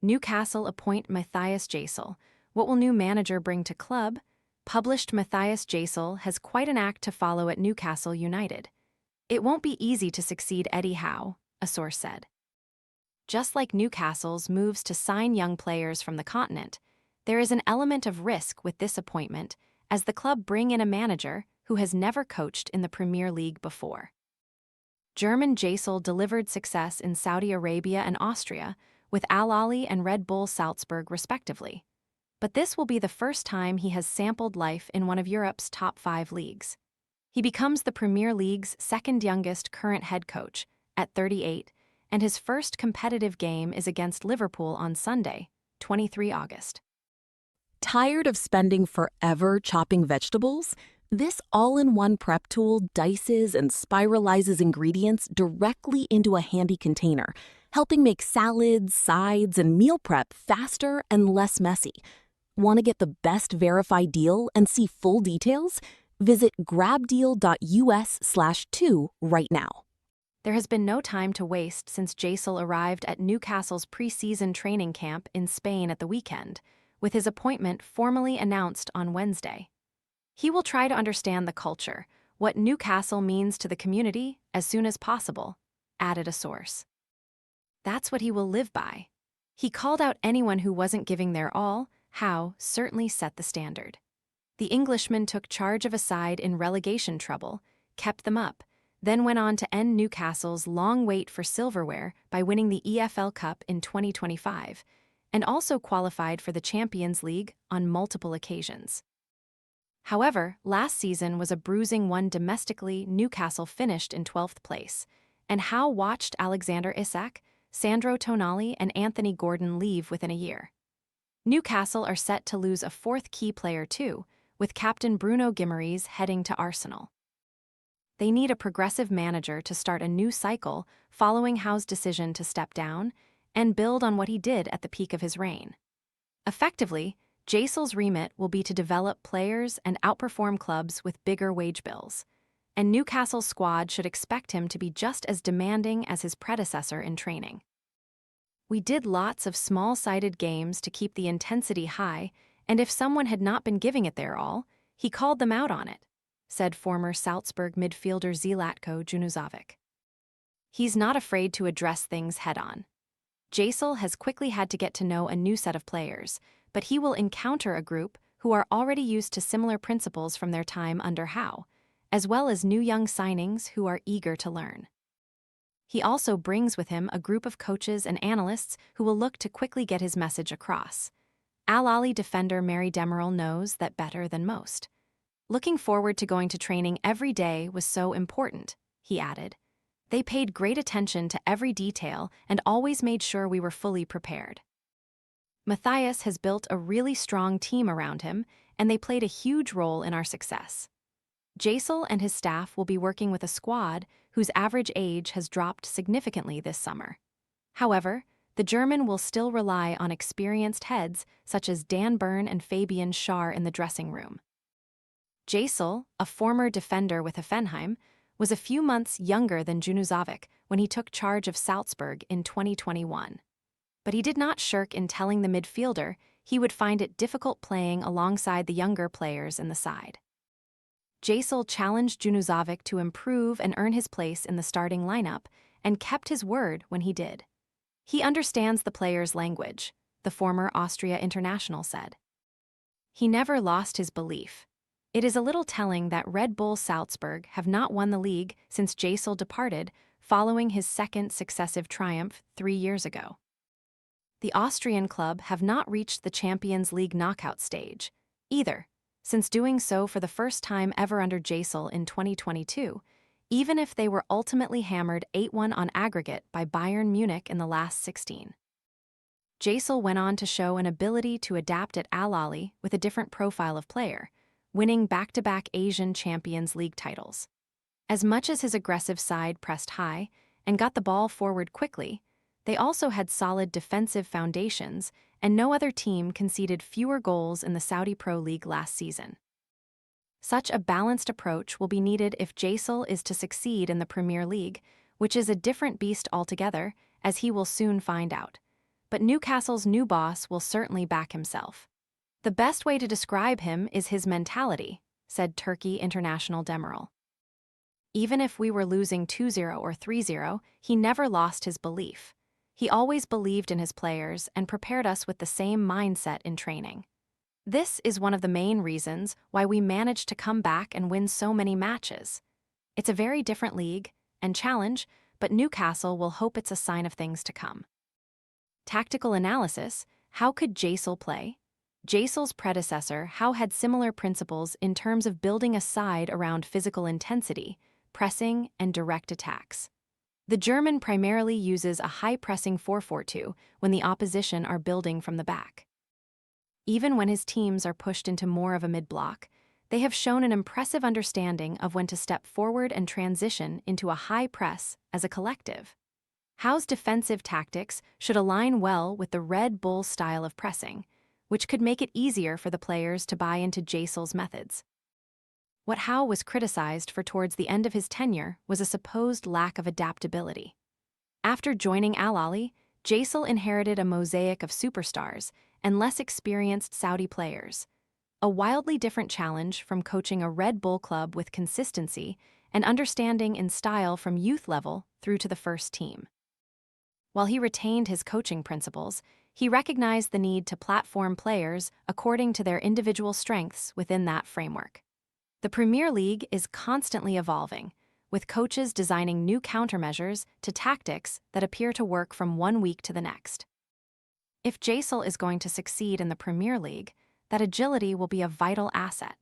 Newcastle appoint Matthias Jaissle. What will new manager bring to club? Published Matthias Jaissle has quite an act to follow at Newcastle United. It won't be easy to succeed Eddie Howe, a source said. Just like Newcastle's moves to sign young players from the continent, there is an element of risk with this appointment as the club bring in a manager who has never coached in the Premier League before. German Jaissle delivered success in Saudi Arabia and Austria with Al-Ahli and Red Bull Salzburg respectively. But this will be the first time he has sampled life in one of Europe's top 5 leagues. He becomes the Premier League's second youngest current head coach, at 38, and his first competitive game is against Liverpool on Sunday, 23 August. Tired of spending forever chopping vegetables? This all-in-one prep tool dices and spiralizes ingredients directly into a handy container, helping make salads, sides, and meal prep faster and less messy. Want to get the best verified deal and see full details? Visit grabdeal.us/2 right now. There has been no time to waste since Jaissle arrived at Newcastle's pre-season training camp in Spain at the weekend, with his appointment formally announced on Wednesday. He will try to understand the culture, what Newcastle means to the community, as soon as possible, added a source. That's what he will live by. He called out anyone who wasn't giving their all. Howe certainly set the standard. The Englishman took charge of a side in relegation trouble, kept them up, then went on to end Newcastle's long wait for silverware by winning the EFL Cup in 2025, and also qualified for the Champions League on multiple occasions. However, last season was a bruising one domestically. Newcastle finished in 12th place, and Howe watched Alexander Isak, Sandro Tonali, and Anthony Gordon leave within a year. Newcastle are set to lose a 4th key player too, with captain Bruno Guimaraes heading to Arsenal. They need a progressive manager to start a new cycle following Howe's decision to step down and build on what he did at the peak of his reign. Effectively, Jaissle's remit will be to develop players and outperform clubs with bigger wage bills, and Newcastle's squad should expect him to be just as demanding as his predecessor in training. We did lots of small-sided games to keep the intensity high, and if someone had not been giving it their all, he called them out on it, said former Salzburg midfielder Zlatko Junuzovic. He's not afraid to address things head-on. Jaissle has quickly had to get to know a new set of players, but he will encounter a group who are already used to similar principles from their time under Howe, as well as new young signings who are eager to learn. He also brings with him a group of coaches and analysts who will look to quickly get his message across. Al-Ahli defender Mary Demiral knows that better than most. Looking forward to going to training every day was so important, he added. They paid great attention to every detail and always made sure we were fully prepared. Matthias has built a really strong team around him, and they played a huge role in our success. Jaissle and his staff will be working with a squad whose average age has dropped significantly this summer. However, the German will still rely on experienced heads such as Dan Burn and Fabian Schär in the dressing room. Jaissle, a former defender with Hoffenheim, was a few months younger than Junuzovic when he took charge of Salzburg in 2021. But he did not shirk in telling the midfielder he would find it difficult playing alongside the younger players in the side. Jaissle challenged Junuzovic to improve and earn his place in the starting lineup and kept his word when he did. He understands the players' language, the former Austria international said. He never lost his belief. It is a little telling that Red Bull Salzburg have not won the league since Jaissle departed following his second successive triumph 3 years ago. The Austrian club have not reached the Champions League knockout stage, either, since doing so for the first time ever under Jaissle in 2022, even if they were ultimately hammered 8-1 on aggregate by Bayern Munich in the last 16. Jaissle went on to show an ability to adapt at Al-Ahli with a different profile of player, winning back-to-back Asian Champions League titles. As much as his aggressive side pressed high and got the ball forward quickly, they also had solid defensive foundations, and no other team conceded fewer goals in the Saudi Pro League last season. Such a balanced approach will be needed if Jaissle is to succeed in the Premier League, which is a different beast altogether, as he will soon find out. but Newcastle's new boss will certainly back himself. The best way to describe him is his mentality, said Turkey international Demiral. Even if we were losing 2-0 or 3-0, he never lost his belief. He always believed in his players and prepared us with the same mindset in training. This is one of the main reasons why we managed to come back and win so many matches. It's a very different league and challenge, but Newcastle will hope it's a sign of things to come. Tactical analysis: how could Jaissle play? Jaissle's predecessor, Howe, had similar principles in terms of building a side around physical intensity, pressing, and direct attacks. The German primarily uses a high-pressing 4-4-2 when the opposition are building from the back. Even when his teams are pushed into more of a mid-block, they have shown an impressive understanding of when to step forward and transition into a high press as a collective. Howe's defensive tactics should align well with the Red Bull style of pressing, which could make it easier for the players to buy into Jaissle's methods. What Howe was criticized for towards the end of his tenure was a supposed lack of adaptability. After joining Al-Ahli, Jaissle inherited a mosaic of superstars and less experienced Saudi players, a wildly different challenge from coaching a Red Bull club with consistency and understanding in style from youth level through to the first team. While he retained his coaching principles, he recognized the need to platform players according to their individual strengths within that framework. The Premier League is constantly evolving, with coaches designing new countermeasures to tactics that appear to work from one week to the next. If Jaissle is going to succeed in the Premier League, that agility will be a vital asset.